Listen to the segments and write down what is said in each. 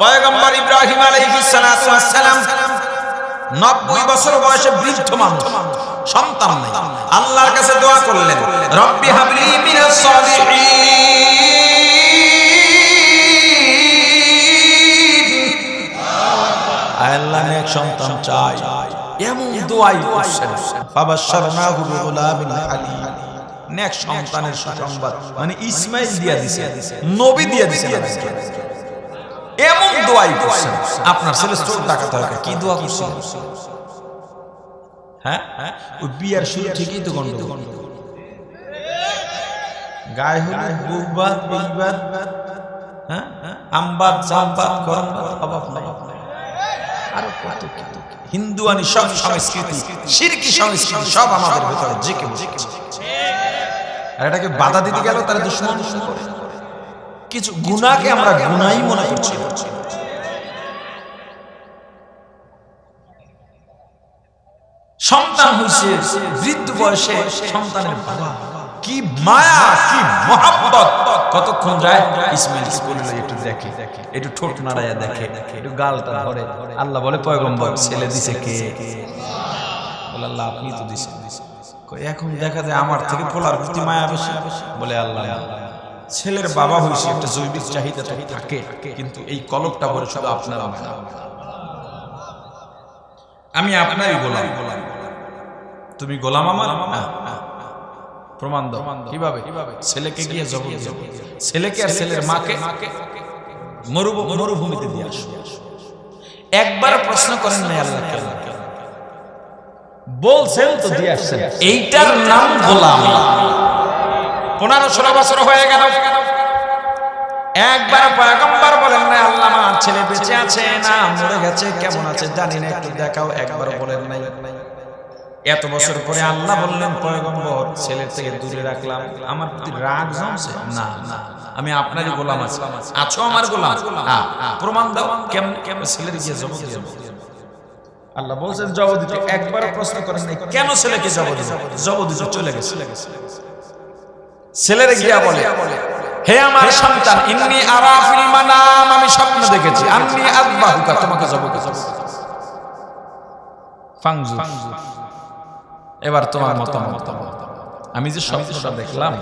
পয়গম্বর ইব্রাহিম আলাইহিস সালাতু ওয়াস সালাম 90 বছর বয়সে বৃদ্ধ মানুষ, সন্তান নেই, আল্লাহর কাছে দোয়া করলেন, রব্বি হাবলি মিনাস সালিহিন, আল্লাহ নেক সন্তান চাই, এমন দোয়াই করছেন। ফাবাশশারনাহু বিগুলামিন হালিম, নেক সন্তানের সুসংবাদ, মানে ইসমাইল দিয়া দিছে, নবী দিয়া দিছে, এমন দোয়াই করছেন। আপনার ছেলে চোর ডাকাত হয়, কি দোয়া করছেন? হ্যাঁ, ওই বিয়ার শুরু থেকেই তো গন্ডগোল, গায়ে হলে বুকবাদ বিলবাদ, হ্যাঁ, আমবাদ জামবাদ গরমবাদ, অভাব নাই। আরো কত কত হিন্দুয়ানি সব সংস্কৃতি, শিরকি সংস্কৃতি সব আমাদের ভেতরে জেঁকে বসেছে। আর এটাকে বাধা দিতে গেল তারা দুশমন করে। কিছু গুনাহকে আমরা গুনাহই মনে করছি। সন্তান হইছে বৃদ্ধ বয়সে, সন্তানের বাবা, কি মায়া, কি মহব্বত, কতক্ষণ যায় ইসমাইল বলে একটু দেখে, একটু ঠোঁট নাড়াইয়া দেখে, একটু গালটা ধরে। আল্লাহ বলে পয়গম্বর ছেলে দিছে কে? বলে আল্লাহ আপনি তো দিছেন। এখন দেখা যায় আমার থেকে পোলার প্রতি মায়া বেশি। বলে আল্লাহ ছেলের বাবা হইছে, একটা জৈবিক চাহিদা থাকে, কিন্তু এই কলবটা বলে শুধু আপনার, আমি আপনারই গোলাম। তুমি গোলাম আমার? প্রমাণ দাও। কিভাবে? ছেলেকে গিয়ে জবাব দাও, ছেলেকে আর ছেলের মাকে মরুভূমিতে দিয়ে আসো। একবার প্রশ্ন করেন নাই আল্লাহ, বলছেন তো দিয়ে আসছেন। এইটার নাম গোলামি। 15-16 বছর হয়ে গেল, একবার পয়গম্বর বলেন না আল্লাহ আমার ছেলে বেঁচে আছে না মরে গেছে, কেমন আছে জানি না, একটু দেখাও, একবার বলেন নাই। এত বছর পরে আল্লাহ বললেন পয়গম্বর ছেলের থেকে দূরে রাখলাম, আমার প্রতি রাগ জমছে না, আমি আপনারই গোলাম আছি, আছো আমার গোলাম, প্রমাণ দাও। কেমন ছেলের গিয়ে জবাব দিও। আল্লাহ বলছেন জবাব দিতে। একবার প্রশ্ন করেন নাই কেন ছেলেকে জবাব দিতে? জবাব দিতে চলে গেছে। ছেলের গিয়া বলে, হে আমার সন্তান, ইন্নী আরা ফিল মানাম, আমি স্বপ্ন দেখেছি, আন্নী আযবাহুকা, তোমাকে জবাব দিতে। ফাংজুর, এবার তোমার মতামত, আমি যে স্বপ্নটা দেখলাম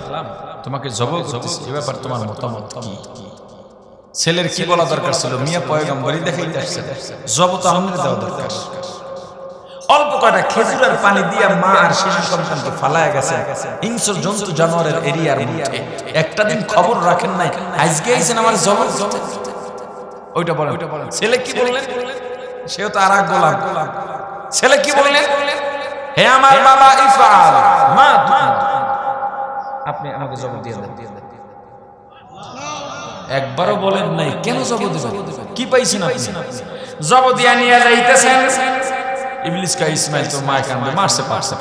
তোমাকে জবাব দিতেছি, এ ব্যাপার তোমার মতামত কি? ছেলের কি বলা দরকার ছিল? মিয়া পয়গম্বরই দেখাইতে আসছে, জবাব তো আমাদের দেওয়া দরকার। অল্প কয়টা খেজুরের পানি দিয়া মা আর শিশু সন্তানকে ফালায়া গেছে হিংস্র জন্তু জানোয়ারের এরিয়ার মধ্যে। একটা দিন খবর রাখেন নাই, আজকে আইছেন আমার জবাব দিতে। ওইটা বলেন। ছেলে কি বললেন? সেও তো আর এক গোলাম। ছেলে কি বললেন? হে আমার বাবা ইফআল মা, আপনি আমাকে জবাব দিয়ে দেন। একবারও বলেন নাই কেন জবাব দিবেন? কি পাইছেন আপনি? জবাব দিয়া নিয়ে যাইতেছেন, ইবলিস কা ইসমাইল তো মায় কান্দে মারছে, পারছে।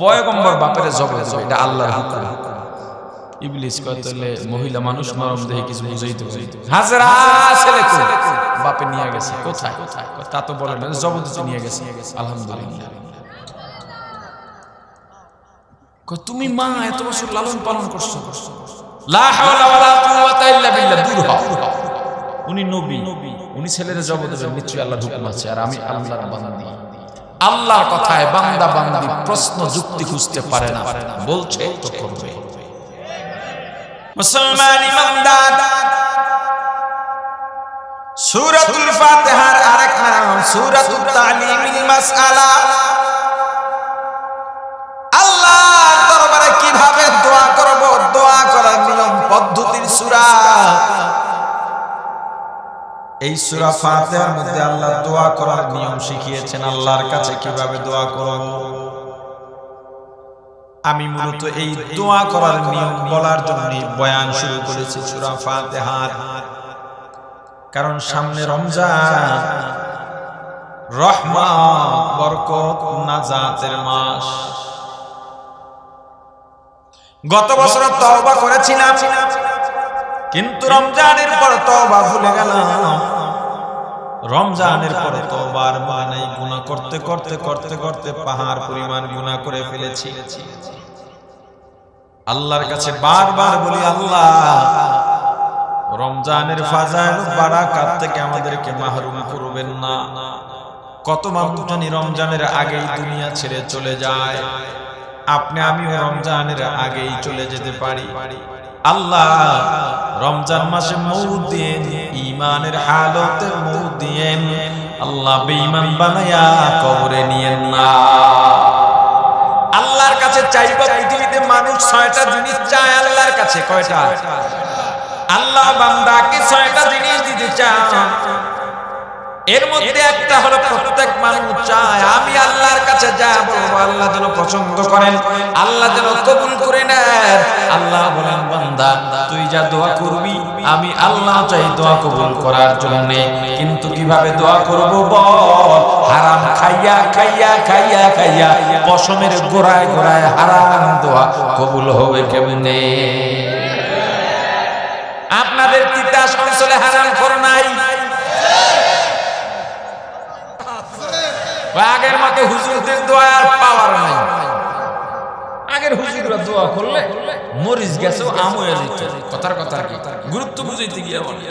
পয়গম্বর বাপের জবাব দিবে, এটা আল্লাহর হুকুম। ইবলিস কয় তাহলে মহিলা মানুষ নরম দেহে কিছু বুঝাইতে পারে। হাজরা ছেলে কই? বাপে নিয়ে গেছে। কোথায়? তা তো বলে না, জবাব দিতে নিয়ে গেছে। আলহামদুলিল্লাহ। তুমি মা এত বছর লালন পালন করছো, লা হাওলা ওয়ালা কুওয়াতা ইল্লা বিল্লাহ, দূর হও। উনি নবী, উনি ছেলের জবাব দেবেন, নিশ্চয়ই আল্লাহর হুকুম আছে, আর আমি আল্লাহর বান্দী। আল্লাহর কথায় বান্দা বান্দি প্রশ্ন যুক্তি খুঁজতে পারে না, বলছে তো করবে। মুসলমান ইমানদার, সূরাতুল ফাতিহার আরেক নাম সূরাতুত তালিমিল মাসআলা। আল্লাহর দরবারে কিভাবে দোয়া করব, দোয়া করার নিয়ম পদ্ধতির সূরা। এই সূরা ফাতিহার মধ্যে আল্লাহ দোয়া করার নিয়ম শিখিয়েছেন, আল্লাহর কাছে কিভাবে দোয়া করব। আমি মূলত এই দোয়া করার নিয়ম বলার জন্য বয়ান শুরু করেছি সূরা ফাতিহার। কারণ সামনে রমজান, রহমত, বরকত, নাজাতের মাস। গত বছর তওবা করেছিলাম, কিন্তু রমজানের পর তওবা ভুলে গেলাম। রমজানের পর তওবার মনে নাই, গুনাহ করতে করতে করতে করতে পাহাড় পরিমাণ গুনাহ করে ফেলেছি। আল্লাহর কাছে বারবার বলি, আল্লাহ রমজানের ফাজাইল বারাকাত থেকে আমাদেরকে মাহরুম করবেন না। কত মানুষ রমজানের আগেই দুনিয়া ছেড়ে চলে যায়, আপনি আমিও রমজানের আগেই চলে যেতে পারি। আল্লাহ রমজান মাসে মৌত দেন, ঈমানের হালতে মৌত দেন। আল্লাহ বেঈমান বানায়া কবরে নিয়েন না। আল্লাহর কাছে চাইবা, পৃথিবীতে মানুষ 6টা জিনিস চায় আল্লাহর কাছে। কয়টা? আল্লাহ বান্দাকে 6টা জিনিস দিতে চায়, এর মধ্যে একটা হলো প্রত্যেক মানুষ চায় আমি আল্লাহর কাছে যা বলবো আল্লাহ যেন পছন্দ করেন, আল্লাহ যেন কবুল করে নেন। আল্লাহ বলেন বান্দা তুই যা দোয়া করবি আমি আল্লাহ চাই দোয়া কবুল করার জন্য, কিন্তু কিভাবে দোয়া করব বল? হারাম খাইয়া খাইয়া খাইয়া খাইয়া পশমের গোড়ায় গোড়ায় হারাম দোয়া কবুল হবে কেমনে? আপনাদের তিতাস অঞ্চলে হারাম খোর নাই? আগের মতো হুজুরদের দোয়া আর পাওয়ার নাই। আগের হুজুররা দোয়া করলে মরিচ গেছে আম হয়ে যেত। কথার কথা কি গুরুত্ব বুঝাইতে গিয়া বলে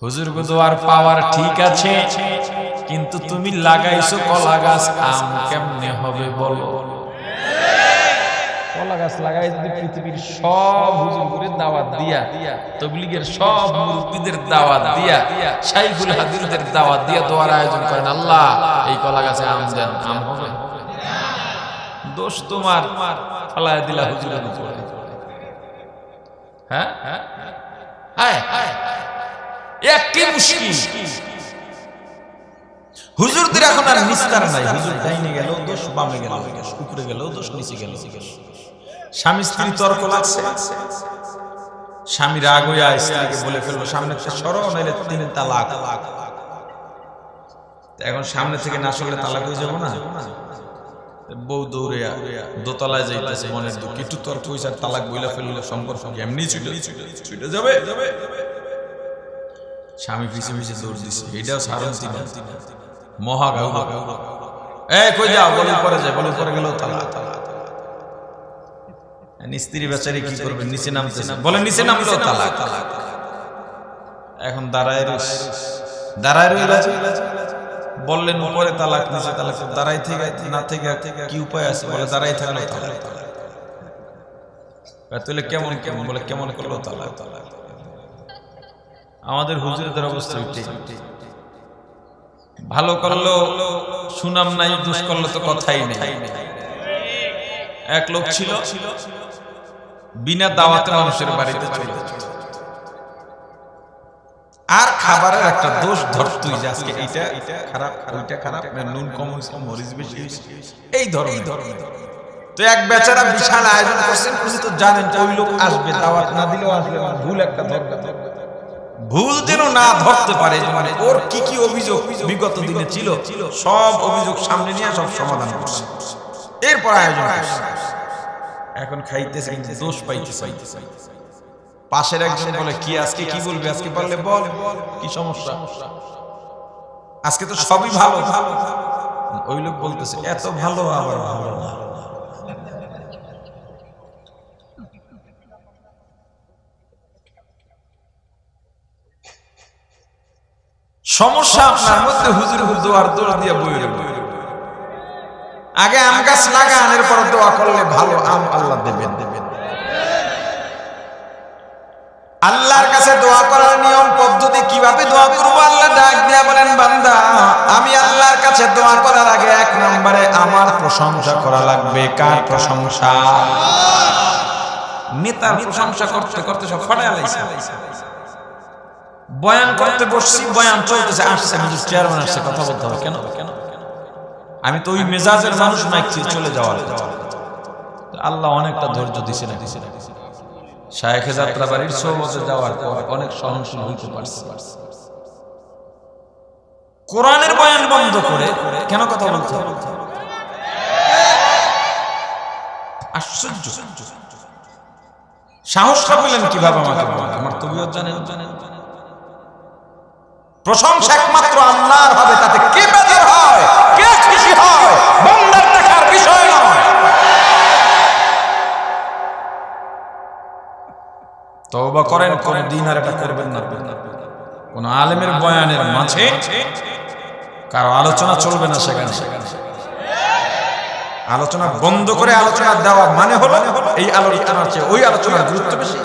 হুজুর দোয়ার পাওয়ার ঠিক আছে, কিন্তু তুমি লাগাইছো কলা গাছ, আম কেমনে হবে বলো? কলা গাছ লাগাই যদি পৃথিবীর সব হুজুরদের দাওয়াত দিয়া, তাবলীগের সব মুরব্বিদের দাওয়াত দিয়া, শাইখুল হাদিসদের দাওয়াত দিয়া দোয়ার আয়োজন করেন, আল্লাহ এই কলা গাছে আম দেন, আম হবে? দোষ তোমার, ফলায় দিলা হুজুরের উপরে। হ্যাঁ হ্যাঁ, একই মুশকিল। হুজুরদের এখন আর নিস্তার নাই। হুজুর ডাইনে গেল দোষ, বামে গেল দোষ, উপরে গেল দোষ, নিচে গেল। স্বামী স্ত্রী তর্ক লাগছে, স্বামী রাগ হইয়া স্ত্রীকে বলে ফেললো সামনে সরো নাইলে 3 তালাক। এখন সামনে থেকে না সরলে তালাক হয়ে যাবো না? বউ দৌড়ে দোতলায় যাইতেছে, মনের দুঃখ একটু তর্ক হইছে, তালাক বইলা ফেললে সম্পর্ক এমনি ছুটে যাবে। স্বামী পিছে পিছে দৌড় দিছে, এটাও সারন্তি না, মহা গাউ। এই কই যাও? বলে পরে যায়, বলে পরে গেল তালাক। স্ত্রী বেচারি কি করবে? নিচে নামতেছে, বলে নিচে নামলো তালাক। এখন দাঁড়ায় রইল, বললেন উপরে তালাক নিচে তালাক, দাঁড়াই থেকে না থেকে কি উপায় আছে? বলে দাঁড়াই থাকলো তালাক। তাহলে কেমন কেমন? বলে কেমন করলো তালাক। আমাদের হুজুরদের অবস্থা ওইটাই। ভালো করলো সুনাম নাই, দোষ করলো তো কথাই নেই। এক লোক ছিল বিনা দাওয়াতে মানুষের বাড়িতে চলে, আর খাবারের একটা দোষ ধরতুই যে আজকে এটা খারাপ, ওইটা খারাপ, নুন কম হয়েছে, মরিচ বেশি হয়েছে, এই ধরনের। তো এক বেচারা বিশাল আয়োজন করছেন, আপনি তো জানেন ওই লোক আসবে, দাওয়াত না দিলেও আসবে, ভুল একটা ধরবে, ভুল যেন না ধরতে পারে। মানে ওর কি কি অভিযোগ বিগত দিনে ছিল সব অভিযোগ সামনে নিয়ে সব সমাধান করছে, এরপর আয়োজন করছে। এখন খাইতেছে কিন্তু দোষ পাইতেছে। পাশের একজন বলে কি আজকে কি বলবে? আজকে বললে বল কি সমস্যা, আজকে তো সবই ভালো। ওই লোক বলতেছে এত ভালো আবার ভালো না। সমস্যা আপনার মধ্যে, হুজুর দোয়ার দোয়া দিয়ে বইয়ে আগে আম গাছ লাগান, এরপর দোয়া করলে ভালো আম আল্লাহ দেবেন। আল্লাহর কাছে দোয়া করার নিয়ম পদ্ধতি কিভাবে দোয়া করবো? আল্লাহ ডাক দিয়া বলেন বান্দা আমি আল্লাহর কাছে দোয়া করার আগে 1 নম্বরে আমার প্রশংসা করা লাগবে। কার প্রশংসা? নেতার প্রশংসা করতে করতে সব ফাটায় লাইছে। বয়ান করতে বসছি, বয়ান চলতেছে, আসছে নিজের চেয়ারম্যান আসছে, কথা বলতে হবে। কেন? আমি তো ওই মেজাজের মানুষ না, চলে যাওয়ার। আল্লাহ অনেকটা ধৈর্য দিছে না। শায়েখে যাত্রাবাড়ির সোহবতে যাওয়ার পর অনেক সহনশীল হইতে পারছে। কোরআনের বয়ান বন্ধ করে কেন কথা বলতে হবে? আশ্চর্য। সাহসটা পেলেন কিভাবে আমাকে? আমার তবিয়ত জানেন। প্রশংসা একমাত্র আল্লাহর হবে, তাতে কে বেজার হয়, কে খুশি হয় বান্দার দেখার বিষয় নয়। তওবা করেন, কোন দিন আর এটা করবেন না। কোন আলেমের বয়ানের মাঝে কারো আলোচনা চলবে না, সেখানে আলোচনা বন্ধ করে আলোচনা দেওয়া মানে হলো এই আলোচনার চেয়ে ওই আলোচনার গুরুত্ব বেশি।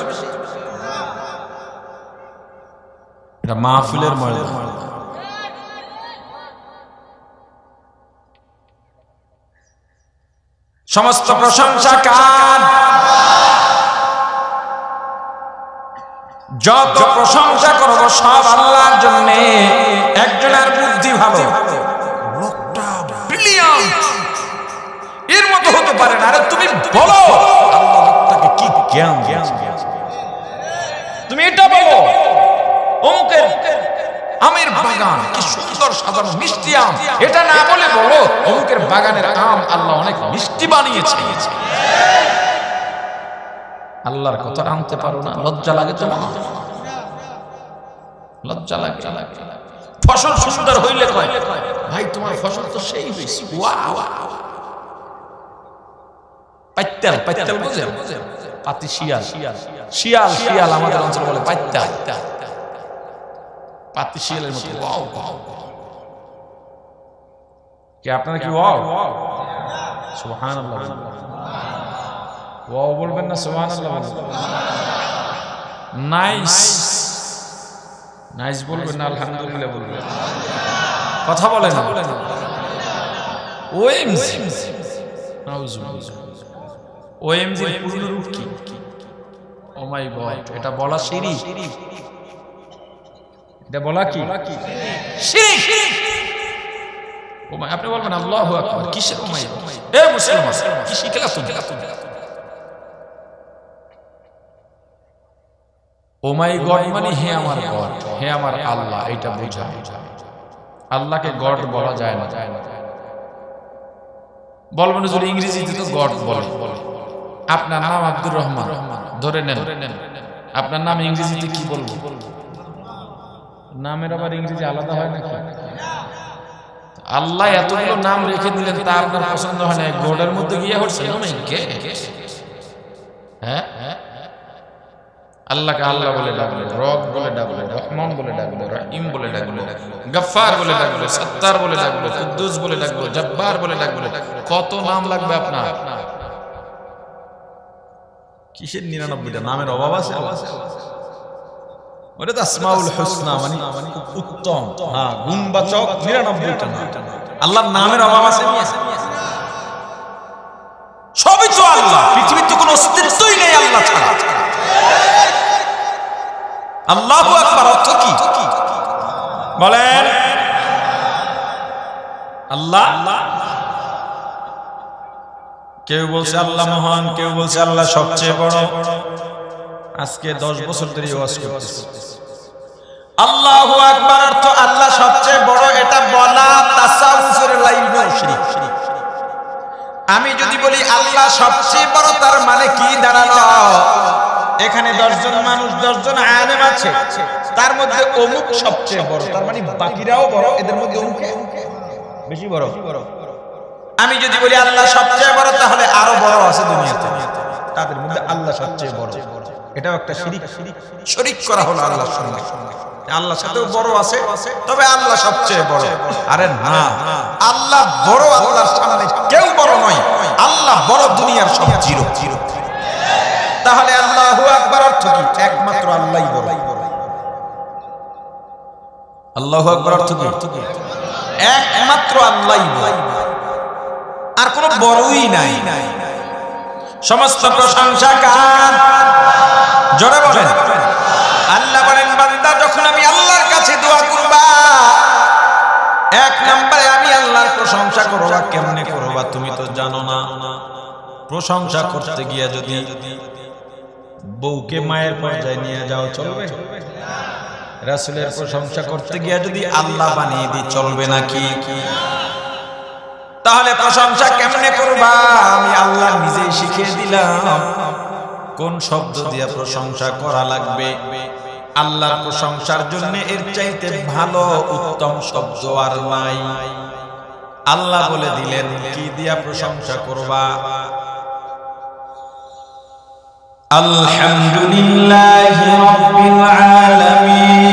এটা মাহফিলের ময়দান। সমস্ত প্রশংসা কার? যত প্রশংসা করব সব আল্লাহর জন্য। একজনের বুদ্ধি ভালো, লোকটা ব্রিলিয়ান্ট, এর মতো হতে পারে না। আরে তুমি বলো আল্লাহ লোকটাকে কি জ্ঞান দিয়েছে, তুমি এটা বলো অমুকের আমের বাগান কি সুন্দর সাজানো মিষ্টি আম, এটা না বলে বলো অমুকের বাগানের আম আল্লাহ অনেক মিষ্টি বানিয়েছে। আল্লাহর কথা আনতে পারো না, লজ্জা লাগে তোমার? লজ্জা লাগে? ফসল সুন্দর হইলে কয় ভাই তোমার ফসল তো সেই হয়েছে, ওয়াও। পাইতাল, পাইতাল বুঝেন? পাতি শিয়াল, শিয়াল শিয়াল আমাদের অঞ্চলে বলে পাইতাল। পাতি শিয়ালের মতো ওয়াও ওয়াও। কি আপনারা কি ওয়াও? সুবহানাল্লাহ। ওয়াও বলবেন না সুবহানাল্লাহ? নাইস, নাইস বলবেন না আলহামদুলিল্লাহ বলবেন? কথা বলেন। ওএমজি, নাউজুবিল্লাহ। ওএমজি পূর্ণ রূপ কি? ও মাই গড, এটা বলা শিরক। এটা বলা কি? শিরক। ও মাই, আপনি বলবেন আল্লাহু আকবার, কিসের ও মাই? এ মুসলমান কি শিখলা তুমি? ও মাই গড মানে হে আমার গড, হে আমার আল্লাহ, এটা বোঝায়। আল্লাহকে গড বলা যায় না। বলবেন যদি ইংরেজিতে তো গড বলে। আপনার নাম আব্দুর রহমান ধরে নেন, আপনার নাম ইংরেজিতে কি বলবো? নামের আবার ইংরেজি আলাদা হয় নাকি? আল্লাহ এতগুলো নাম রেখে দিলেন, তা আপনার পছন্দ হয় না, গডের মধ্যে গিয়ে হচ্ছে। হ্যাঁ, আল্লাহকে আল্লাহ বলে ডাকলো, রব বলে ডাকলো, রহমান বলে ডাকলো, রহিম বলে ডাকলো, গফফার বলে ডাকলো, সত্তার বলে ডাকলো, কুদ্দুস বলে ডাকলো, জব্বার বলে ডাকলো। কত নাম লাগবে আপনার? কিসের 99টা নামের অভাব আছে? ওটা তো আসমাউল হুসনা মানে উত্তম, হ্যাঁ গুণবাচক 99টা নাম। আল্লাহর নামের অভাব আছে? সবই তো আল্লাহ, পৃথিবীতে কোনো অস্তিত্বই নেই আল্লাহ ছাড়া। আল্লাহু আকবার অর্থ কি বলেন? আল্লাহ, কেউ বলছে আল্লাহ মহান, কেউ বলছে আল্লাহ সবচেয়ে বড়। আজকে 10 বছর ধরে ওয়াজ করতেছি। আল্লাহু আকবার অর্থ আল্লাহ সবচেয়ে বড়, এটা বলা তাসাউফের লাইনে শিরক। আমি যদি বলি আল্লাহ সবচেয়ে বড়, তার মানে কি দাঁড়ালো? এখানে 10 জন মানুষ, 10 জন আলেম আছে, তার মধ্যে অমুক সবচেয়ে বড়, তার মানে বাকিরাও বড়, এদের মধ্যে অমুক বেশি বড়। আমি যদি বলি আল্লাহ সবচেয়ে বড়, তাহলে আরো বড় আছে দুনিয়াতে, তাদের মধ্যে আল্লাহ সবচেয়ে বড়। এটাও একটা শিরক, শরীক করা হলো আল্লাহর সঙ্গে। আল্লাহর সাথেও বড় আছে, তবে আল্লাহ সবচেয়ে বড়। আরে না, আল্লাহ বড়, আল্লাহর সামনে কেউ বড় নয়। আল্লাহ বড়, দুনিয়ার সব জিরো। তাহলে আল্লাহু আকবার অর্থ কি? একমাত্র আল্লাহই বড়। আল্লাহু আকবার অর্থ কি? একমাত্র আল্লাহই বড়, আর কোনো বড়ই নাই। সমস্ত প্রশংসা কার? জোরে বলেন। আল্লাহ বলেন বান্দা যখন আমি আল্লাহর কাছে দোয়া করবা, এক নম্বরে আমি আল্লাহর প্রশংসা করবা। কেমনে করবা তুমি তো জানো না। প্রশংসা করতে গিয়া যদি বউকে মায়ের পর্যায়ে নিয়ে যাও চলবে? রাসূলের প্রশংসা করতে গিয়া যদি আল্লাহ বানিয়ে দিই চলবে নাকি? তাহলে প্রশংসা কেমনে করবা? আমি আল্লাহ নিজেই শিখিয়ে দিলাম কোন শব্দ দিয়ে প্রশংসা করা লাগবে। আল্লাহর প্রশংসার জন্য এর চাইতে ভালো উত্তম শব্দ আর নাই। আল্লাহ বলে দিলেন কি দিয়া প্রশংসা করবা। আলহামদুলিল্লাহি রাব্বিল আলামিন।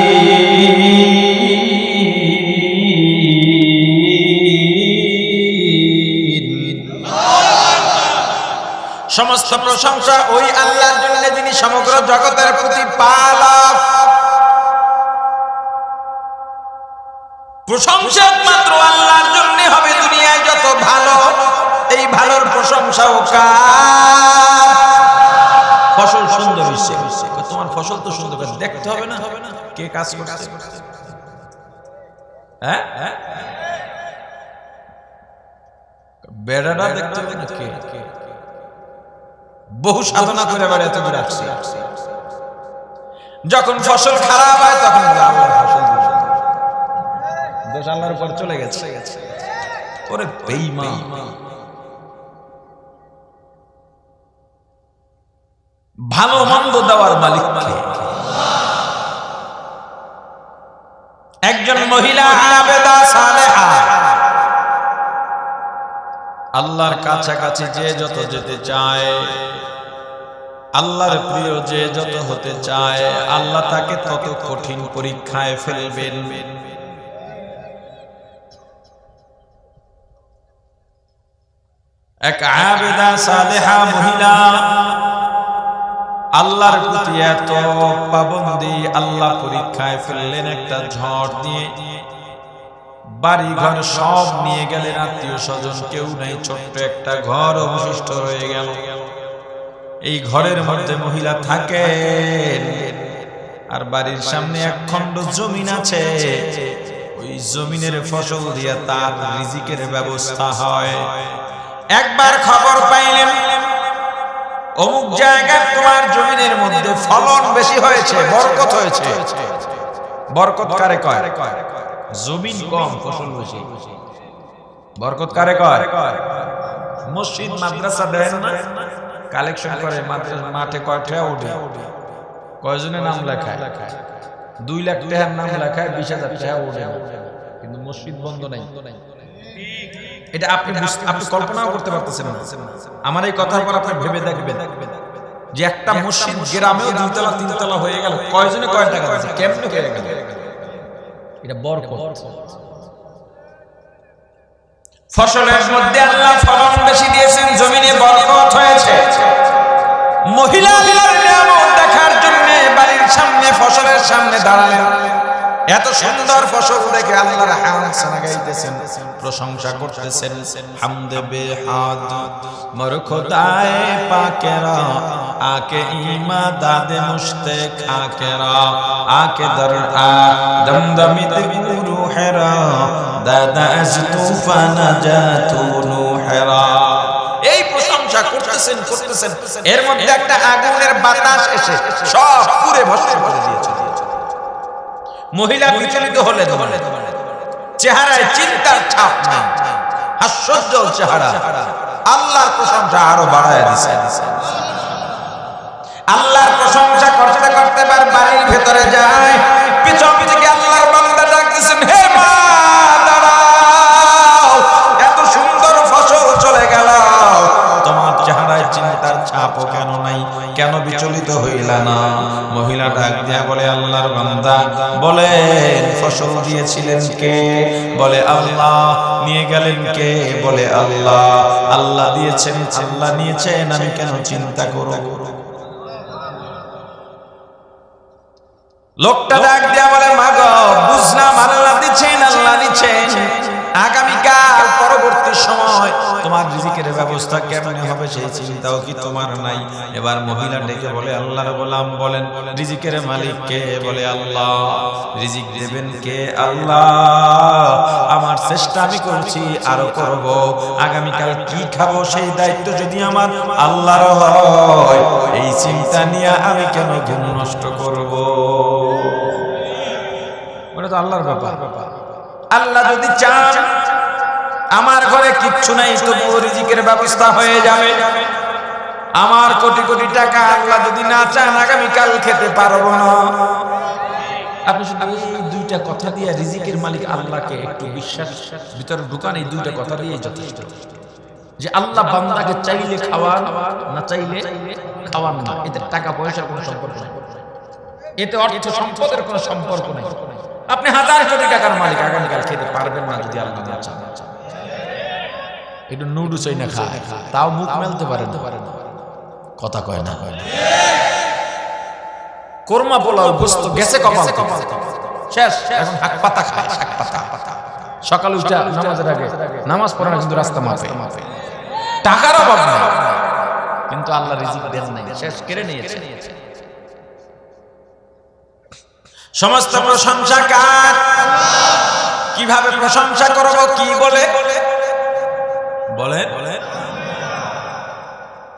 সমস্ত প্রশংসা ওই আল্লাহর জন্য যিনি সমগ্র জগতের প্রতিপালক। প্রশংসা মাত্র আল্লাহর জন্য হবে। দুনিয়ায় যত ভালো, এই ভালোর প্রশংসাও কার? ফসল সুন্দর হইছে, তোমার ফসল তো সুন্দর, দেখতে হবে না কে কাজ করছে। হ্যাঁ, বেড়াটা দেখতে হবে না কে। বহু সাধনা করে এবার এত দূর আসছে। যখন ফসল খারাপ হয় তখন আল্লাহর ফসল দোষ আল্লাহর উপর চলে গেছে। ওরে বেঈমান, ভালো মন্দ দেওয়ার মালিক কে? একজন মহিলা আবেদা সালেহা, আল্লাহর কাছাকাছি যে যত যেতে চায়, আল্লাহর প্রিয় যে যত হতে চায়, আল্লাহ তাকে তত কঠিন পরীক্ষায় ফেলবেন। এক আবেদা সালেহা মহিলা আল্লাহর প্রতি এত পাবন্দি, আল্লাহ পরীক্ষায় ফেললেন একটা ঝড় দিয়ে। বাড়ি ঘর সব নিয়ে গেলেন, আত্মীয় স্বজন কেউ নাই, ছোট্ট একটা ঘর অবশিষ্ট রয়ে গেল। এই ঘরের মধ্যে মহিলা থাকেন, আর বাড়ির সামনে এক খণ্ড জমিন আছে। ওই জমিনের ফসল দিয়ে তার রিজিকের ব্যবস্থা হয়। একবার খবর পাইলেন অমুক জায়গায় তোমার জমিনের মধ্যে ফলন বেশি হয়েছে, বরকত হয়েছে। বরকত কারে কয়? জমিন কম ফসল বেশি। বরকত কারে কয়? মসজিদ মাদ্রাসা দেন না, কালেকশন করে মাঠে কয়টা ওঠে, কয়জনের নাম লেখায়, 2 লাখ টাকার নাম লেখায় 20,000 টাকা ওঠে, কিন্তু মসজিদ বন্ধ নাই। এটা আপনি কল্পনাও করতে পারতেছেন না। আমার এই কথার পর আপনি ভেবে দেখবেন যে একটা মসজিদ গ্রামেও 2 তলা 3 তলা হয়ে গেল, কয়জনে কয় টাকা দিচ্ছে, কেমনে হয়ে গেল? এটা বরকত। ফসলের মধ্যে আল্লাহ ফলন বেশি দিয়েছেন, জমিনে বরকত হয়েছে। মহিলা আল্লাহর নিয়ামত দেখার জন্য বাড়ির সামনে ফসলের সামনে দাঁড়ালেন। এত সুন্দর ফসল দেখে আল্লাহর হামদ সানা গাইতেছেন, প্রশংসা করতেছেন। হামদে বেহাদ মর খোদায়ে পাকেরা, আকে ইমাদাদে মুশতে খাকেরা, আকে দর দমদমিত রুহেরা, দাদা আজ তুফানা জাতু নুহেরা। এই প্রশংসা করতেছেন করতেছেন, এর মধ্যে একটা আগুনের বাতাস এসে সব পুরে ভস্ম করে দিয়েছে। মহিলা বিচলিত হলেন, চেহারায় চিন্তার ছাপ নাই, হাস্যোজ্জ্বল চেহারা। আল্লাহর প্রশংসা আরো বাড়ায় দিছে। আল্লাহর প্রশংসা করতে করতে বাড়ির ভেতরে যায়, পিছন থেকে আল্লাহর বান্দা ডাকতেছেন, হে মা দাঁড়াও, এত সুন্দর ফসল চলে গেল, তোমার চেহারায় চিন্তার ছাপও কেন নাই, কেন বিচলিত হইলা না? মহিলা ডাক দিয়া বলে, আল্লাহর বান্দা বলেন ফসল দিয়েছিলেন কে? বলে আল্লাহ। নিয়ে গেলেন কে? বলে আল্লাহ। আল্লাহ দিয়েছেন, আল্লাহ নিয়েছেন, আমি কেন চিন্তা করব? লোকটা ডাক দিয়া বলে, মা গো বুঝলাম আল্লাহ দিচ্ছেন, আল্লাহ নিচ্ছেন, আগামীকাল পরবর্তী সময় তোমার রিজিকের ব্যবস্থা কেমনে হবে সেই চিন্তাও কি তোমার নাই? এবার মহিলা ডেকে বলে, আল্লাহর গোলাম বলেন রিজিকের মালিক কে? বলে আল্লাহ। রিজিক দেবেন কে? আল্লাহ। আমার চেষ্টা আমি করছি, আরো করব। আগামীকাল কি খাবো সেই দায়িত্ব যদি আমার আল্লাহর হয়, এই চিন্তা নিয়ে আমি কেন ঘুম নষ্ট করব? ওটা তো আল্লাহর ব্যাপার। আল্লাহ যদি চান আমার ঘরে কিচ্ছু নাই, তবুও রিজিকের ব্যবস্থা হয়ে যাবে। আমার কোটি কোটি টাকা আল্লাহ যদি না চান আগামীকাল খেতে পারবো না। আপনি শুধু এই 2টা কথা দিয়ে রিজিকের মালিক আল্লাহকে একটু বিশ্বাস ভিতরে ঢুকান। এই 2টা কথা দিয়ে যথেষ্ট যে আল্লাহ বান্দাকে চাইলে খাওয়ান, না চাইলে খাওয়ান না, এতে টাকা পয়সার কোনো সম্পর্ক নেই, এতে অর্থ সম্পদের কোনো সম্পর্ক নেই। আপনি হাজার কোটি টাকার মালিক, আগামীকাল খেতে পারবেন না যদি আল্লাহ না চান। একটু নুডলস না খায়, তাও মুখ মেলতে পারে না, কথা কয় না। কোরমা পোলাও গোস্ত গেছে কপাল শেষ, এখন শাক পাতা খায়, শাক পাতা। সকালে উঠে নামাজের আগে নামাজ পড়ে না, কিন্তু রাস্তা মাপে। টাকার অভাব নেই, কিন্তু আল্লাহ রিজিক দেন নাই, শেষ কেড়ে নিয়েছে। সমস্ত প্রশংসা কার? কিভাবে প্রশংসা করব, কি বলে বলে?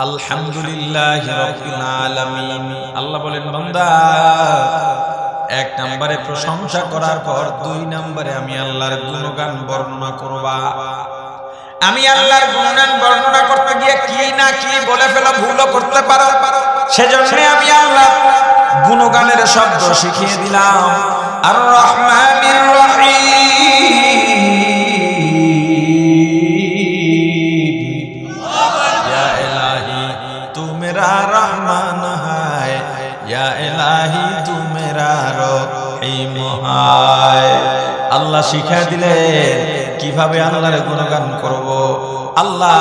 আলহামদুলিল্লাহি রাব্বিল আলামিন। আল্লাহ বলেন, বান্দা, এক নম্বরে প্রশংসা করার পর 2 নম্বরে আমি আল্লাহর গুণগান বর্ণনা করবা। আমি আল্লাহর গুণগান বর্ণনা করতে গিয়ে কি না কি বলে ফেলো, ভুলও করতে পারো, সেজন্য আমি আল্লাহ গুণগানের শব্দ শিখিয়ে দিলাম। আর রহমানির রহিম, ইয়া ইলাহি তু মেরা রহমান হায়, ইয়া ইলাহি তু মেরা রহিম হায়। আল্লাহ শিখিয়ে দিলেন কিভাবে আল্লাহর গুণগান করব। আল্লাহ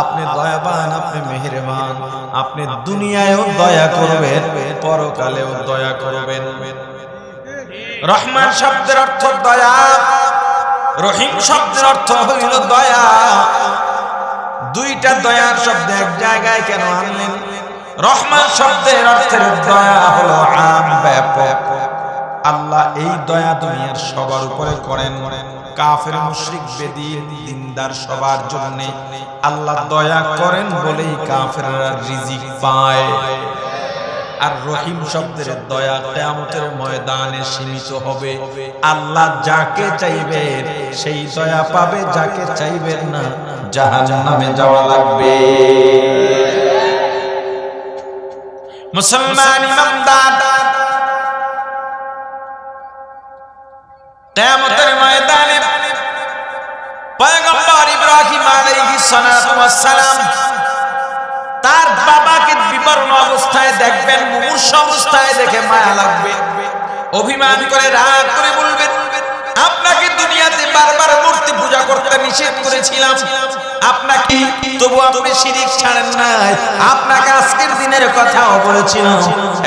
আপনি দয়াবান, আপনি মেহেরবান, আপনি দুনিয়ায়ও দয়া করবেন, পরকালেও দয়া করবেন। রহমান শব্দের অর্থ দয়া, রহিম শব্দের অর্থ হইল দয়া। 2টা দয়ার শব্দ এক জায়গায় কেন আনলেন? রহমান শব্দের অর্থের দয়া হলো আম, ব্যাপক। আল্লাহ এই দয়া দুনিয়ার সবার উপরে করেন। কাফের, মুশরিক, বেদীন, দিনদার সবার জন্য আল্লাহ দয়া করেন বলেই কাফেররা রিজিক পায়। আর রহিম শব্দের দয়া কিয়ামতের ময়দানে সীমিত হবে। আল্লাহ যাকে চাইবেন সেই দয়া পাবে, যাকে চাইবেন না জাহান্নামে যাওয়া লাগবে। মুসলমান ইমানদার, কিয়ামতের ময়দানে পয়গম্বর ইব্রাহিম আলাইহিস সালাতু ওয়াস সালাম তার বাবাকে বিবর্ণ অবস্থায় দেখবেন, মুমূর্ষ অবস্থায় দেখে মায়া লাগবে। অভিমান করে রাগ করে বলবেন, আপনাকে দুনিয়াতে বারবার মূর্তি পূজা করতে নিষেধ করেছিলাম, আপনাকে তবু আপনি শিরক ছাড়েন নাই, আপনাকে আজকের দিনের কথাও বলেছিলাম,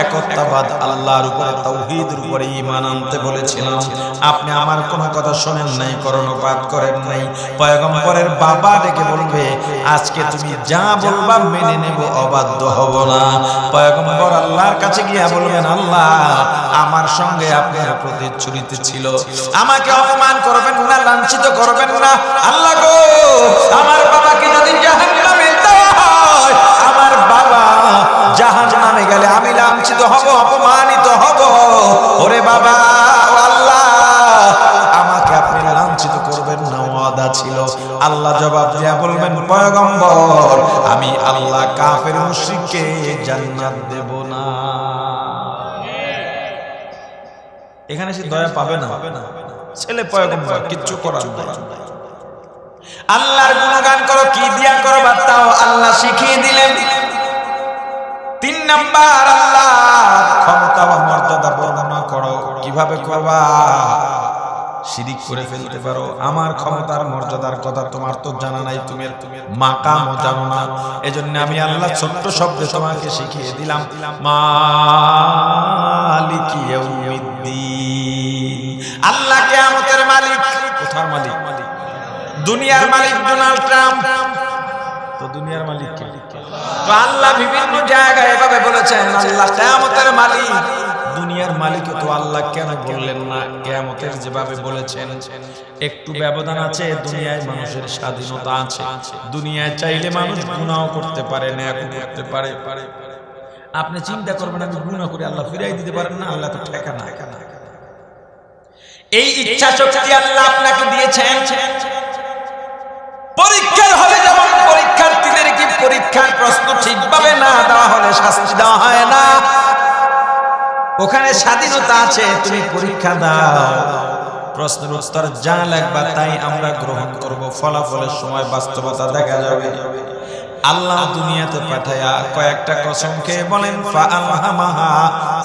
একত্ববাদ আল্লাহর উপরে, তাওহীদের উপরে ঈমান আনতে বলেছিলাম, আপনি আমার কোনো কথা শোনেন নাই, কর্ণপাত করেন নাই। পয়গম্বরের বাবা ডেকে বলবে, আজকে তুমি যা বলবা মেনে নেব, অবাধ্য হব না। পয়গম্বর আল্লাহর কাছে গিয়ে বলবেন, আল্লাহ আমার সঙ্গে আপনার প্রতিশ্রুতি ছিল, আমাকে অপমান করবেন না, লাঞ্ছিত করবেন না। আল্লাহ গো, আমার বাবাকে যদি জাহান্নামে দেওয়া হয়, আমার বাবা জাহান্নামে গেলে আমি লাঞ্ছিত হব, অপমানিত হব। ওরে বাবা, আল্লাহ আমাকে আপনি লাঞ্ছিত করবেন না, ওয়াদা ছিল। আল্লাহ জবাব দিয়া বলবেন, পয়গম্বর আমি আল্লাহ কাফের মুশরিককে জান্নাত দেব না। এখানে সে দয়া পাবে না, ছেলে পয়গম্বর, কিচ্ছু করার নাই। আল্লাহর গুণগান করো, কি দিয়া করো তাও আল্লাহ শিখিয়ে দিলেন। 3 নাম্বার, আল্লাহ ক্ষমতা বা মর্যাদা বর্ণনা করো, কিভাবে করবা? শিরিক করে ফেলতে পারো, আমার ক্ষমতার মর্যাদার কথা তোমার তো জানা নাই, তুমি মাকামও জানো না। এজন্য আমি আল্লাহ ছোট্ট শব্দে তোমাকে শিখিয়ে দিলাম, মালিকি ইয়াউমিদ্দিন। আল্লাহ কিয়ামতের মালিক। কোথার মালিক? দুনিয়ার মালিক ডোনাল্ড ট্রাম্প তো দুনিয়ার মালিক কে? তো আল্লাহ বিভিন্ন জায়গায় এভাবে বলেছেন, আল্লাহ কিয়ামতের মালিক। দুনিয়ার মালিক তো আল্লাহ কেন বললেন না? কিয়ামতের যেভাবে বলেছেন একটু ব্যবধান আছে। দুনিয়ায় মানুষের স্বাধীনতা আছে, দুনিয়ায় চাইলে মানুষ গুনাহ করতে পারে, ন্যায় করতে পারে। আপনি চিন্তা করবেন আমি গুনাহ করে আল্লাহ ফিরাই দিতে পারেন না, আল্লাহ তো ঠেকা না। এই ইচ্ছা শক্তি আল্লাহ আপনাকে দিয়েছেন। পরীক্ষার হলে যেমন পরীক্ষার্থীদের কি পরীক্ষার প্রশ্ন ঠিকভাবে না দেওয়া হলে শাস্তি দেওয়া হয় না, ওখানে স্বাধীনতা আছে, তুমি পরীক্ষা দাও, প্রশ্নের উত্তর যা লাগবে তাই আমরা গ্রহণ করব, ফলাফলের সময় বাস্তবতা দেখা যাবে। আল্লাহ দুনিয়াতে পাঠায়া কয়েকটা কসম খেয়ে বলেন ফাআলহামাহা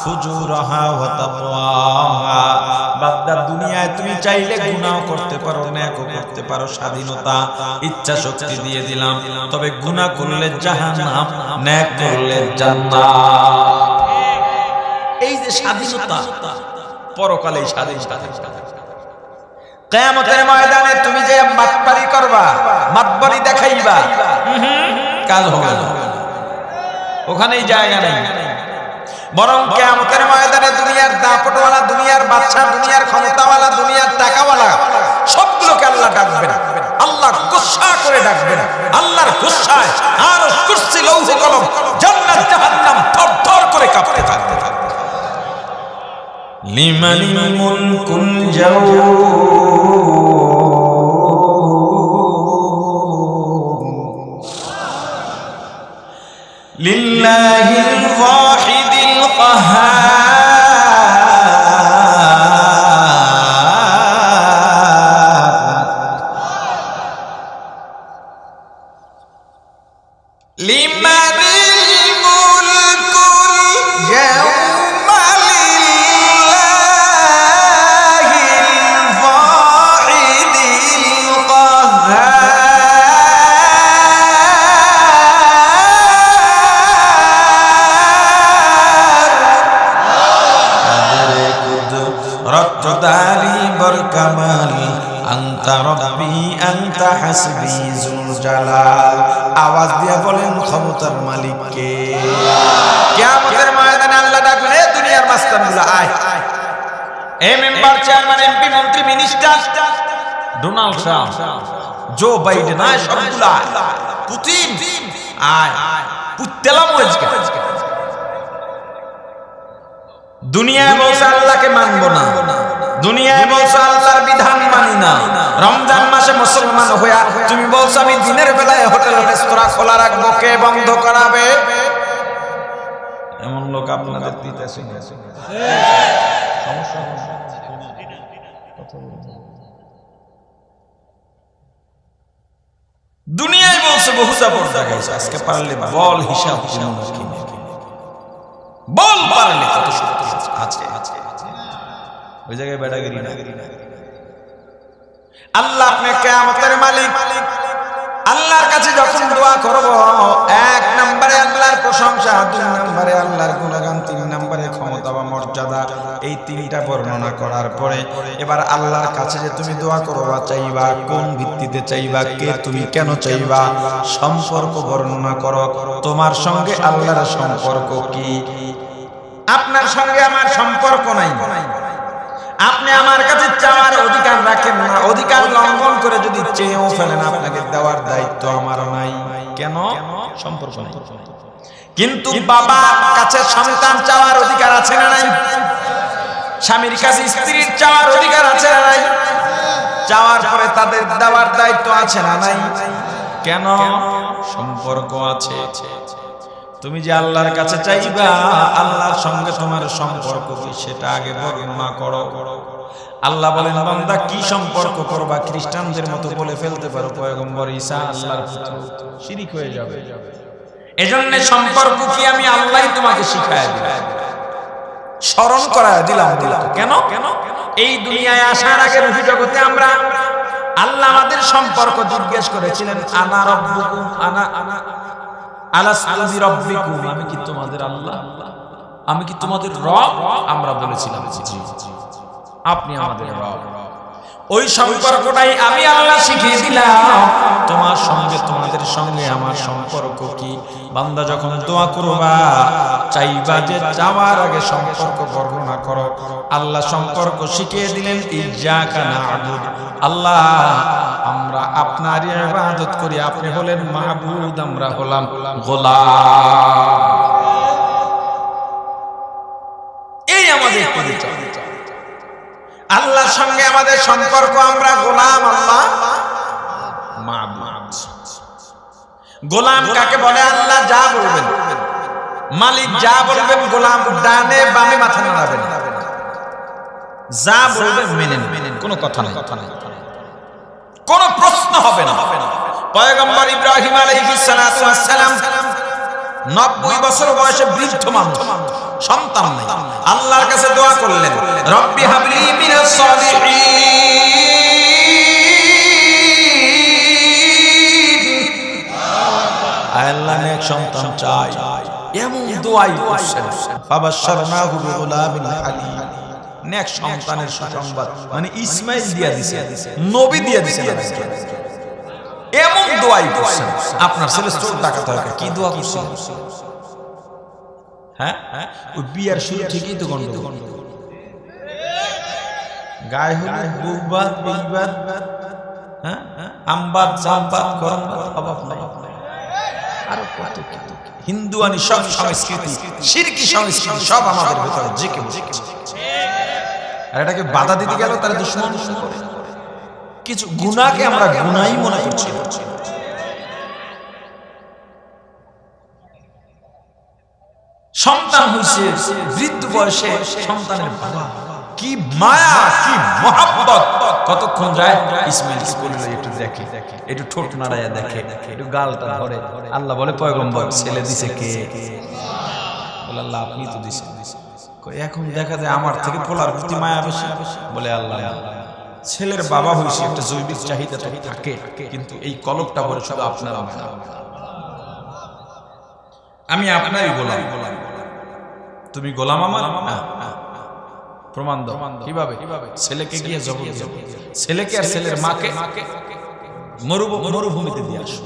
ফুজুরাহা ওয়া তাকওয়াহা। বান্দা দুনিয়ায় তুমি চাইলে গুনাহ করতে পারো, নেকও করতে পারো, স্বাধীনতা ইচ্ছা শক্তি দিয়ে দিলাম, তবে গুনাহ করলে জাহান্নাম, নেক করলে জান্নাত। এই যে স্বাধীনতা, পরকালে স্বাধীনতা। কিয়ামতের ময়দানে তুমি যে মাতবারি করবা, মাতবারি দেখাইবা, কাজ হবে না, ওখানেই জায়গা নেই। বরং কিয়ামতের ময়দানে দুনিয়ার দাপটওয়ালা, দুনিয়ার বাদশা, দুনিয়ার ক্ষমতাওয়ালা, দুনিয়ার টাকাওয়ালা সবগুলোকে আল্লাহ ডাকবেন। আল্লাহ গুসা করে ডাকবেন। আল্লাহর গুসায় আর কুরসি, লৌহ কলম, জান্নাত জাহান্নাম থরথর করে কাঁপতে থাকবে। লিমানিল মুলকুল লিল্লাহিল ওয়াহিদিল কাহ্হার। লিমানিল মুলকুল ইয়াওমা লিল্লাহিল ওয়াহিদিল কাহ্হার। রক্তদারি বরকামাল আনতা রব্বি আনতা হাসবি যুল জালাল। আওয়াজ দিয়ে বলেন ক্ষমতার মালিক কে? কিয়ামতের ময়দানে আল্লাহ ডাকবেন, এ দুনিয়ার মাস্তানগুলো আয়। এই মেম্বার, চেয়ারম্যান, এমপি, মন্ত্রী, minister, Donald Trump, Joe Biden, আয় সবগুলো আয়। পুতিন আয়, পুত্তেলাম আজকে। দুনিয়ায় বলছে আল্লাহকে মানবো না, দুনিয়ায় বলছো আল্লাহর বিধান মানি না, রমজান মাসে মুসলমান হইয়া তুমি বলছো আমি দিনের বেলায় হোটেল রেস্তোরাঁ খোলা রাখবো, কে বন্ধ করাবে? এমন লোক আপনাদের দিতে দুনিয়ায় বলছে বহুজা পর্দা গাইছে, আজকে পারলে বল হিসাব বল, পারলে কত সত্যি আছে ওই জায়গায় বেড়াগিরি না। আল্লাহ আপনি কিয়ামতের মালিক। আল্লাহর কাছে যখন দোয়া করব, এক নম্বরে আল্লাহর প্রশংসা, দুই নম্বরে আল্লাহর গুণগান, তিন নম্বরে ক্ষমতা বা মর্যাদা, এই তিনটা বর্ণনা করার পরে এবার আল্লাহর কাছে যে তুমি দোয়া করবা, চাইবা, কোন ভিত্তিতে চাইবা, কে তুমি কেন চাইবা, সম্পর্ক বর্ণনা করো। তোমার সঙ্গে আল্লাহর সম্পর্ক কি? আপনার সঙ্গে আমার সম্পর্ক নাই, আপনি আমার কাছে চাওয়ার অধিকার রাখেন না। অধিকার লঙ্ঘন করে যদি চেয়েও ফেলেন, আপনাকে দেওয়ার দায়িত্ব আমার নাই। কেন? সম্পর্ক নাই। কিন্তু বাবার কাছে সন্তান চাওয়ার অধিকার আছে না নাই? স্বামীর কাছে স্ত্রীর চাওয়ার অধিকার আছে না নাই? চাওয়ার পরে তাদের দেওয়ার দায়িত্ব আছে না নাই? কেন? সম্পর্ক আছে। তুমি যে আল্লাহর কাছে চাইবা, আল্লাহর সঙ্গে তোমার সম্পর্ক কি সেটা আগে বর্ণনা করো। আল্লাহ বলেন, বান্দা কি সম্পর্ক করবা? খ্রিস্টানদের মতো বলে ফেলতে পারো পয়গম্বর ঈসা আল্লাহর পুত্র, শিরিক হয়ে যাবে। এজন্য সম্পর্ক কি আমি আল্লাহই তোমাকে শিখায় দিলাম, স্মরণ করায় দিলাম। কেন? এই দুনিয়ায় আসার আগে রূপী জগতে আমরা আল্লাহ আমাদের সম্পর্ক জিজ্ঞেস করেছিলেন, আনা রব্বুকুম আনা আলাস্তু বিরাব্বিকুম, আমি কি তোমাদের আল্লাহ, আমি কি তোমাদের রব? আমরা বলেছিলাম জি, আপনি আমাদের রব। ওই সম্পর্কটাই আমি আল্লাহ শিখিয়ে দিলাম। তোমার সঙ্গে, তোমাদের সঙ্গে আমার সম্পর্ক কি? বান্দা যখন দোয়া করবা, চাইবা যে যাওয়ার আগে সম্পর্ক বর্ণনা করো। আল্লাহ সম্পর্ক শিখিয়ে দিলেন, ইয়্যাকা না'বুদ, আল্লাহ আমরা আপনারই ইবাদত করি, আপনি হলেন মাহবুদ, আমরা হলাম গোলাম। এই আমাদের পরিচয়। আল্লাহর সঙ্গে আমাদের সম্পর্ক, আমরা গোলাম, আল্লাহ মাবুদ। গোলাম কাকে বলে? আল্লাহ যা বলবেন, মালিক যা বলবেন, গোলাম ডানে বামে মাথা নাড়াবেন, যা বলবেন মেনে নেবেন, কোনো কথা নাই, কোনো প্রশ্ন হবে না। পয়গম্বর ইব্রাহিম আলাইহিস সালাতু ওয়াস সালাম 90 বছর বয়সে বৃদ্ধ মানুষ, সন্তান নাই, আল্লাহর কাছে দোয়া করলেন, রব্বি হাবলি মিনাস সালিহিন, আল্লাহ নেক সন্তান চাই, এমন দোয়াই করছেন। ফাবাশশারনাহু বিগুলামিন হালিম, নেক সন্তানের সুসংবাদ, মানে ইসমাইল দিয়া দিছে, নবী দিয়া দিছে, এমন দোয়াই করছেন। আপনার ছেলে চোর ডাকাত হয়, কি দোয়া করছেন? হ্যাঁ, ওই বিয়ার শুরু থেকেই তো গন্ডগোল, গায়ে হলুদ, বউবাদ, বেইবাদ, হ্যাঁ, আমবাদ, জামবাদ, গরমবাদ, অভাব নাই, আরো কত কত হিন্দুয়ানি সব সংস্কৃতি, শিরকি সংস্কৃতি সব আমাদের ভেতরে জেকে বসেছে। আর এটাকে বাধা দিতে গেল তারা দুশ্মন করে। কিছু গুনাহকে আমরা গুনাহই মনে করছি। সন্তান হইছে বৃদ্ধ বয়সে, সন্তানের বাবা কি মায়া, কি মহব্বত, কতক্ষণ যায় ইসমাইল স্কুলে একটু দেখে, একটু ঠোঁট নাড়াইয়া দেখে, একটু গালটা ধরে। আল্লাহ বলে, পয়গম্বর ছেলে দিছে কে? বলে, আল্লাহ আপনি তো দিছেন। এখন দেখা যায় আমার থেকে পোলার প্রতি মায়া বেশি। বলে, আল্লাহ ছেলের বাবা হইছে, একটা জৈবিক চাহিদা তো থাকে, কিন্তু এই কলবটা বলে শুধু আপনার, আমি আপনারই গোলাম, তুমি গোলাম আমার। প্রমাণ দাও, কিভাবে? ছেলেকে গিয়ে জবাব দাও, ছেলেকে আর ছেলের মাকে মরুভূমিতে দিয়ে আসো।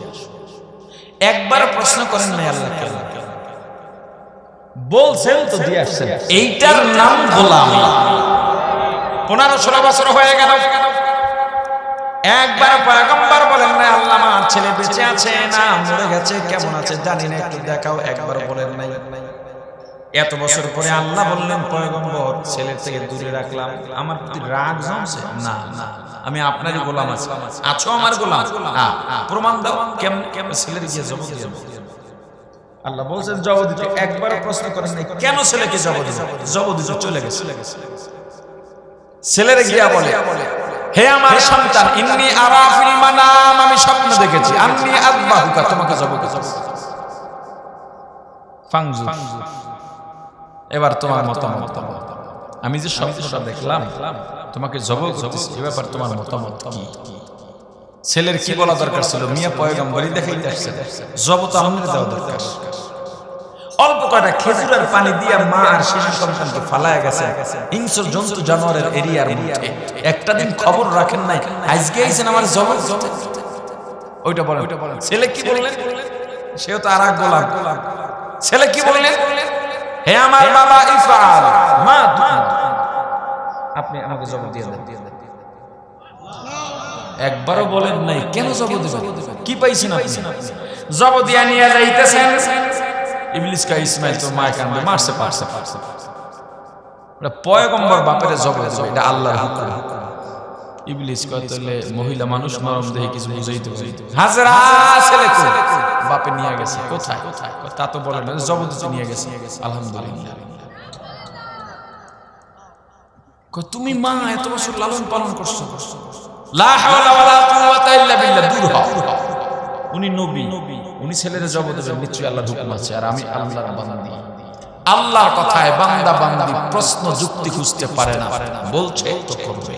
একবার প্রশ্ন করেন নাই আল্লাহকে, বলছেন তো দিয়ে আসছেন। এইটার নাম গোলামি। 15-16 বছর হয়ে গেল, একবার পয়গম্বর বলেন নাই আল্লাহ আমার ছেলে বেঁচে আছে না মরে গেছে, কেমন আছে জানি না, একটু দেখাও, একবার বলেন নাই। এত বছর পরে আল্লাহ বললেন, পয়গম্বর ছেলের থেকে দূরে রাখলাম, আমার প্রতি রাগ জমছে না, না আমি আপনারই গোলাম আছো, আমার গোলাম, প্রমাণ দাও। কেমন ছেলের গিয়ে জবাব দিয়ে, আল্লাহ বলছেন জবাব দিতে। একবার প্রশ্ন করেন নাই কেন ছেলেকে জবাব দিতে, জবাব দিতে চলে গেছে। ছেলের গিয়া বলে, হে আমার সন্তান, ইন্নী আরা ফিল মানাম, আমি স্বপ্ন দেখেছি, আন্নী আযবাহুকা, তোমাকে জবাব দিতে। ফাংজু, এবার তোমার মতামত, আমি যে স্বপ্নটা দেখলাম তোমাকে জবাব করতেছি, এ ব্যাপার তোমার মতামত কি? ছেলের কি বলা দরকার ছিল? মিয়া পয়গম্বরই দেখাইতে আসছেন, জবাব তো আমাদের দেওয়া দরকার। অল্প কয়টা খেজুরের পানি দিয়া মা আর শিশু সন্তানকে ফালায়া গেছে হিংস্র জন্তু জানোয়ারের এরিয়ার মধ্যে। একটা দিন খবর রাখেন নাই, আজকে আইছেন আমার জবাব দিতে। ওইটা বলেন, ছেলে কি বললেন? সেও তো আর এক গোলাম। ছেলে কি বললেন? হে আমার বাবা ইফআল মা, আপনি আমাকে জবাব দিয়ে দেন। একবারও বলেন নাই কেন জবাব দিবেন, কি পাইছেন আপনি? জবাব দিয়া নিয়ে যাইতেছেন, ইবলিস কা ইসমাইল তো মায় কান্দে মারছে, পারছে। পয়গম্বর বাপের জবাব দিবে, এটা আল্লাহর হুকুম। ইবলিস কয় তাহলে মহিলা মানুষ নরম দেহে কিছু বুঝাইতে হাজরা ছেলে কই? বাপে নিয়ে গেছে। কোথায়? তা তো বলে না, জবাব দিতে নিয়ে গেছে। আলহামদুলিল্লাহ। কয় তুমি মা এত বছর লালন পালন করছো, লা হাওলা ওয়ালা কুওয়াতা ইল্লা বিল্লাহ, দূর হও। উনি নবী, উনি ছেলের জবাব দেবেন, নিশ্চয়ই আল্লাহর হুকুম আছে, আর আমি আল্লাহর বান্দা। আল্লাহর কথায় বান্দা বান্দি প্রশ্ন যুক্তি খুঁজতে পারে না, বলছে তো করবে।